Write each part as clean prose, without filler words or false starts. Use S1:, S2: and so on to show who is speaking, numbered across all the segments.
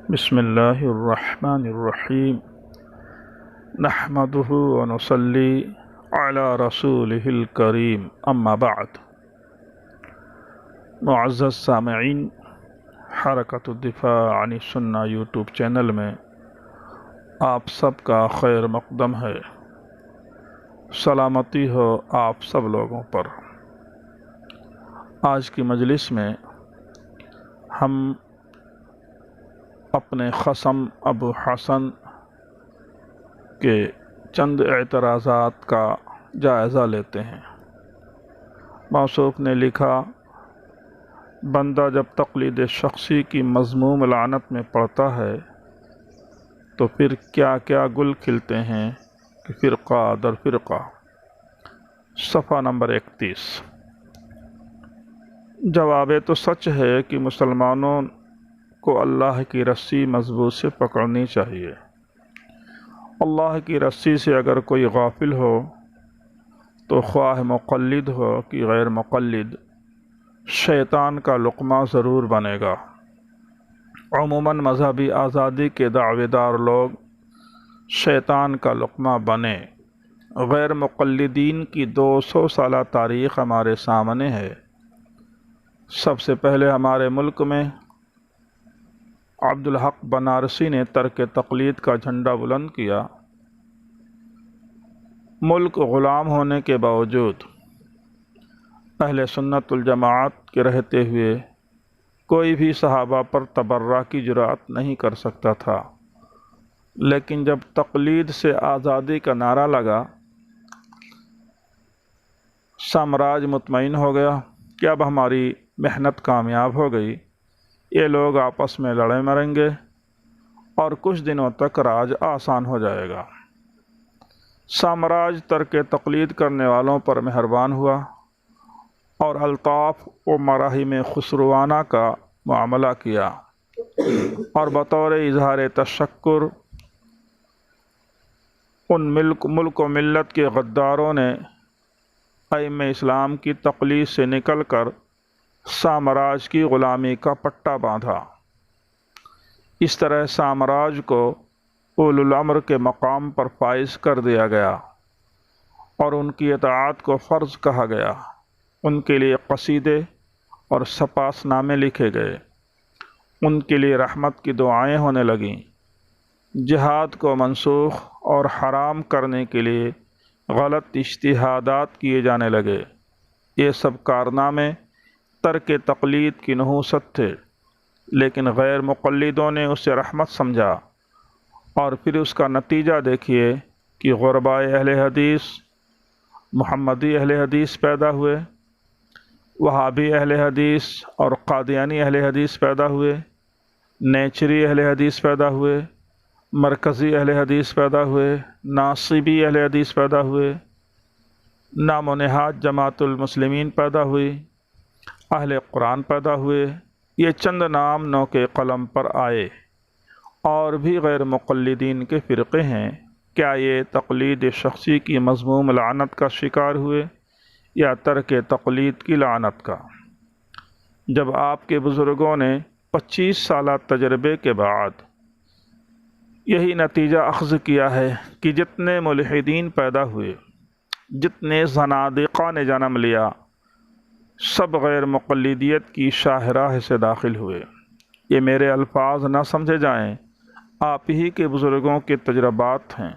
S1: بسم اللہ الرحمن الرحیم نحمدہ ونصلی علی رسولہ الکریم اما بعد۔ معزز سامعین، حرکت الدفاع عن السنہ یوٹیوب چینل میں آپ سب کا خیر مقدم ہے۔ سلامتی ہو آپ سب لوگوں پر۔ آج کی مجلس میں ہم اپنے خصم ابو حسن کے چند اعتراضات کا جائزہ لیتے ہیں۔ موصوف نے لکھا، بندہ جب تقلید شخصی کی مذموم لعنت میں پڑتا ہے تو پھر کیا کیا گل کھلتے ہیں کہ فرقہ در فرقہ۔ صفحہ نمبر 31۔ جواب تو سچ ہے کہ مسلمانوں کو اللہ کی رسی مضبوط سے پکڑنی چاہیے۔ اللہ کی رسی سے اگر کوئی غافل ہو تو خواہ مقلد ہو کہ غیر مقلد، شیطان کا لقمہ ضرور بنے گا۔ عموماً مذہبی آزادی کے دعوے دار لوگ شیطان کا لقمہ بنے۔ غیر مقلدین کی 200 سالہ تاریخ ہمارے سامنے ہے۔ سب سے پہلے ہمارے ملک میں عبدالحق بنارسی نے ترک تقلید کا جھنڈا بلند کیا۔ ملک غلام ہونے کے باوجود اہل سنت الجماعت کے رہتے ہوئے کوئی بھی صحابہ پر تبرہ کی جرأت نہیں کر سکتا تھا، لیکن جب تقلید سے آزادی کا نعرہ لگا، سامراج مطمئن ہو گیا کہ اب ہماری محنت کامیاب ہو گئی، یہ لوگ آپس میں لڑے مریں گے اور کچھ دنوں تک راج آسان ہو جائے گا۔ سامراج ترک تقلید کرنے والوں پر مہربان ہوا اور الطاف و مراحم خسروانہ کا معاملہ کیا، اور بطور اظہار تشکر ان ملک و ملت کے غداروں نے ائمہ اسلام کی تقلید سے نکل کر سامراج کی غلامی کا پٹا باندھا۔ اس طرح سامراج کو اولو الامر کے مقام پر فائز کر دیا گیا اور ان کی اطاعت کو فرض کہا گیا۔ ان کے لیے قصیدے اور سپاس نامے لکھے گئے، ان کے لیے رحمت کی دعائیں ہونے لگیں، جہاد کو منسوخ اور حرام کرنے کے لیے غلط اجتہادات کیے جانے لگے۔ یہ سب کارنامے ترک تقلید کی نحوست تھے، لیکن غیر مقلدوں نے اسے رحمت سمجھا، اور پھر اس کا نتیجہ دیکھیے کہ غرباء اہل حدیث، محمدی اہل حدیث پیدا ہوئے، وہابی اہل حدیث اور قادیانی اہل حدیث پیدا ہوئے، نیچری اہل حدیث پیدا ہوئے، مرکزی اہل حدیث پیدا ہوئے، ناصبی اہل حدیث پیدا ہوئے، نام و نہاد جماعت المسلمین پیدا ہوئی، اہل قرآن پیدا ہوئے۔ یہ چند نام نو کے قلم پر آئے، اور بھی غیر مقلدین کے فرقے ہیں۔ کیا یہ تقلید شخصی کی مذموم لعنت کا شکار ہوئے یا ترک تقلید کی لعنت کا؟ جب آپ کے بزرگوں نے 25 سالہ تجربے کے بعد یہی نتیجہ اخذ کیا ہے کہ جتنے ملحدین پیدا ہوئے، جتنے زنادقہ نے جنم لیا، سب غیر مقلدیت کی شاہراہ سے داخل ہوئے۔ یہ میرے الفاظ نہ سمجھے جائیں، آپ ہی کے بزرگوں کے تجربات ہیں،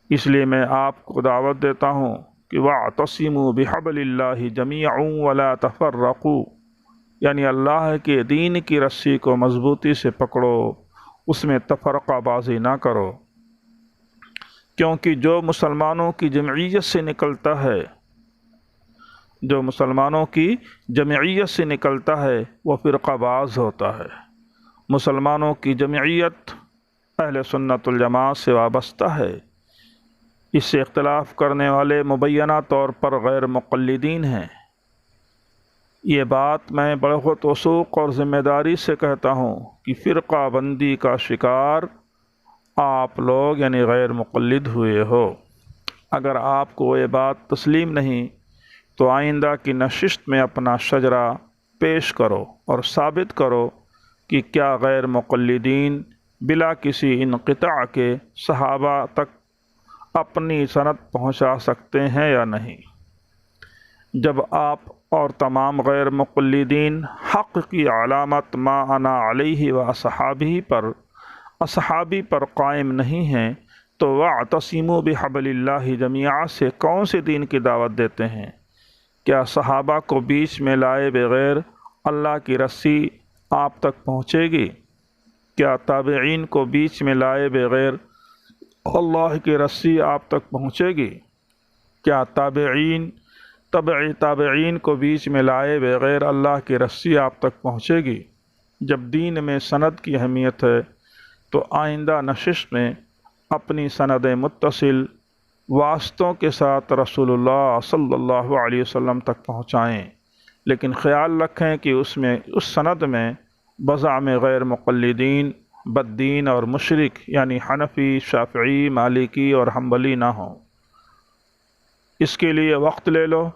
S1: اس لیے میں آپ کو دعوت دیتا ہوں کہ وَاعْتَصِمُوا بِحَبْلِ اللَّهِ جَمِيعًا وَلَا تَفَرَّقُوا، یعنی اللہ کے دین کی رسی کو مضبوطی سے پکڑو، اس میں تفرقہ بازی نہ کرو، کیونکہ جو مسلمانوں کی جمعیت سے نکلتا ہے، وہ فرقہ باز ہوتا ہے۔ مسلمانوں کی جمعیت اہل سنت الجماعت سے وابستہ ہے، اس سے اختلاف کرنے والے مبینہ طور پر غیر مقلدین ہیں۔ یہ بات میں بڑھوت وثوق اور ذمہ داری سے کہتا ہوں کہ فرقہ بندی کا شکار آپ لوگ یعنی غیر مقلد ہوئے ہو۔ اگر آپ کو یہ بات تسلیم نہیں تو آئندہ کی نشست میں اپنا شجرہ پیش کرو اور ثابت کرو کہ کیا غیر مقلدین بلا کسی انقطاع کے صحابہ تک اپنی سند پہنچا سکتے ہیں یا نہیں؟ جب آپ اور تمام غیر مقلدین حق کی علامت ما انا علیہ و اصحابی پر قائم نہیں ہیں تو واعتصموا بحبل اللہ جمیعا سے کون سے دین کی دعوت دیتے ہیں؟ کیا صحابہ کو بیچ میں لائے بغیر اللہ کی رسی آپ تک پہنچے گی؟ کیا تابعین کو بیچ میں لائے بغیر اللہ کی رسی آپ تک پہنچے گی؟ کیا تابعین کو بیچ میں لائے بغیر اللہ کی رسی آپ تک پہنچے گی؟ جب دین میں سند کی اہمیت ہے تو آئندہ نشست میں اپنی سند متصل واسطوں کے ساتھ رسول اللہ صلی اللہ علیہ وسلم تک پہنچائیں، لیکن خیال رکھیں کہ اس سند میں بزعم غیر مقلدین بددین اور مشرک یعنی حنفی، شافعی، مالکی اور حنبلی نہ ہوں۔ اس کے لیے وقت لے لو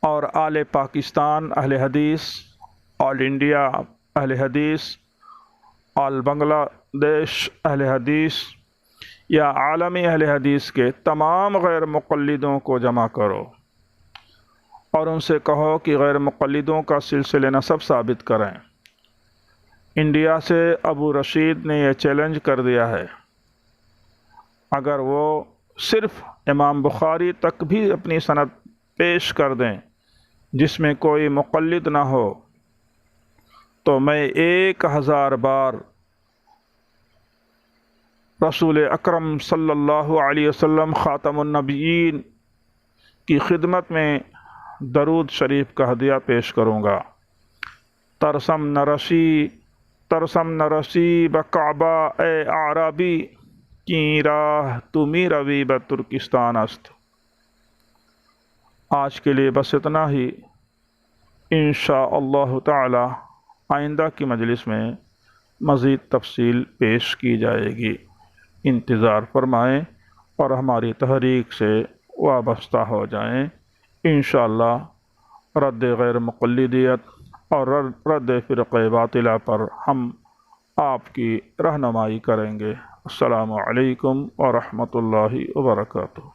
S1: اور آل پاکستان اہل حدیث، آل انڈیا اہل حدیث، آل بنگلہ دیش اہل حدیث یا عالمی اہل حدیث کے تمام غیر مقلدوں کو جمع کرو اور ان سے کہو کہ غیر مقلدوں کا سلسلہ نسب ثابت کریں۔ انڈیا سے ابو رشید نے یہ چیلنج کر دیا ہے، اگر وہ صرف امام بخاری تک بھی اپنی سند پیش کر دیں جس میں کوئی مقلد نہ ہو تو میں 1000 بار رسول اکرم صلی اللہ علیہ وسلم خاتم النبیین کی خدمت میں درود شریف کا ہدیہ پیش کروں گا۔ ترسم نرسی بکعبہ اے اعرابی کی راہ تمی روی بترکستان است۔ آج کے لیے بس اتنا ہی، انشاءاللہ تعالی آئندہ کی مجلس میں مزید تفصیل پیش کی جائے گی۔ انتظار فرمائیں اور ہماری تحریک سے وابستہ ہو جائیں۔ انشاءاللہ رد غیر مقلدیت اور رد فرقہ باطلہ پر ہم آپ کی رہنمائی کریں گے۔ السلام علیکم ورحمۃ اللہ وبرکاتہ۔